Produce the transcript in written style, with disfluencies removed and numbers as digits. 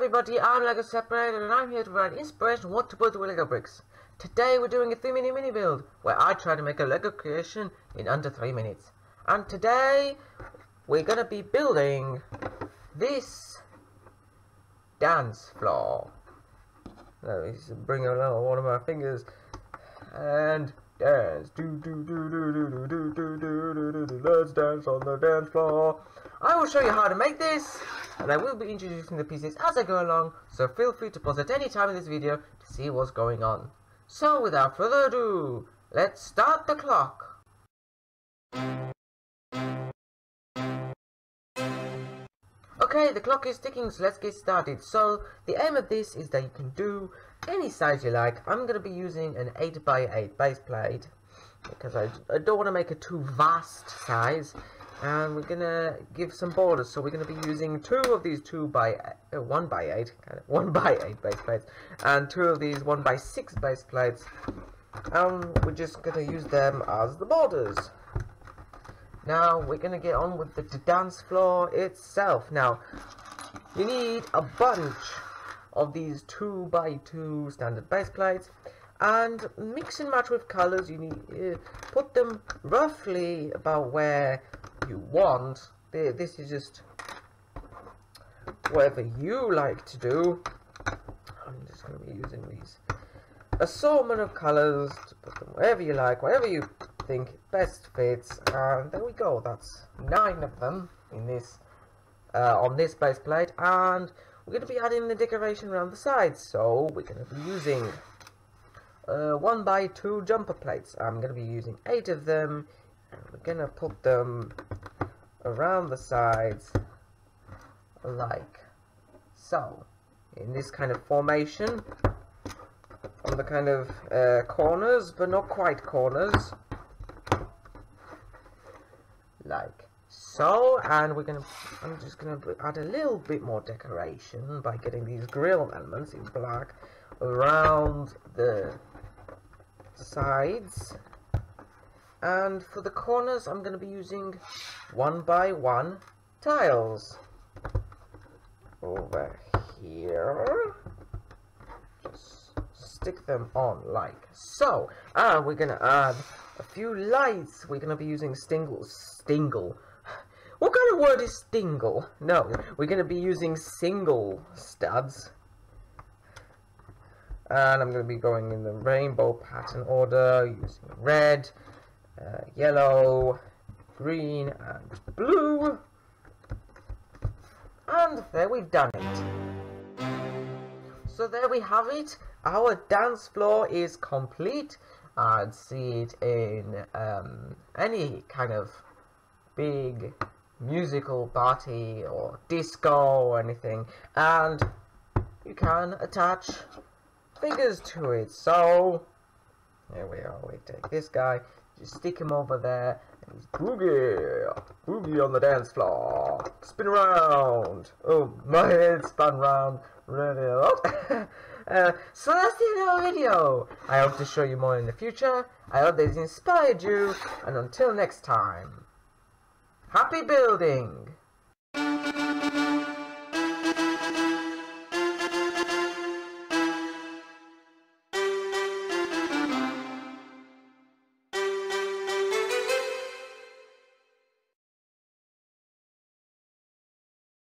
everybody, I'm Lego Separator and I'm here to provide inspiration on what to build with Lego bricks. Today we're doing a 3-minute mini build where I try to make a Lego creation in under 3 minutes. And today we're going to be building this dance floor. Let me bring along one of my fingers and dance. Let's dance on the dance floor. I will show you how to make this, and I will be introducing the pieces as I go along, so feel free to pause at any time in this video to see what's going on. So without further ado, let's start the clock. Okay, the clock is ticking, so let's get started. So the aim of this is that you can do any size you like. I'm going to be using an 8x8 base plate because I don't want to make a too vast size. And we're gonna give some borders, so we're gonna be using 2 of these 1x8 base plates, and 2 of these 1x6 base plates, and we're just gonna use them as the borders. Now we're gonna get on with the dance floor itself. Now you need a bunch of these 2x2 standard base plates, and mix and match with colors. You need put them roughly about where you want. This is just whatever you like to do. I'm just going to be using these assortment of colors to put them wherever you like, wherever you think best fits. And there we go. That's 9 of them in this on this base plate, and we're going to be adding the decoration around the sides. So we're going to be using 1x2 jumper plates. I'm going to be using 8 of them, and we're going to put them around the sides like so, in this kind of formation, on the kind of corners, but not quite corners, like so. And I'm just gonna add a little bit more decoration by getting these grill elements in black around the sides. And for the corners, I'm going to be using 1x1 tiles over here. Just stick them on like so. And we're going to add a few lights. We're going to be using stingle. What kind of word is stingle? No, we're going to be using single studs. And I'm going to be going in the rainbow pattern order, using red, yellow, green, and blue. And there we've done it. So there we have it. Our dance floor is complete. I'd see it in any kind of big musical party or disco or anything. And you can attach figures to it. So here we are. We take this guy, just stick him over there, and he's boogie on the dance floor. Spin around. Oh, my head spun round really a lot. So that's the end of our video. I hope to show you more in the future. I hope this inspired you, and until next time, happy building.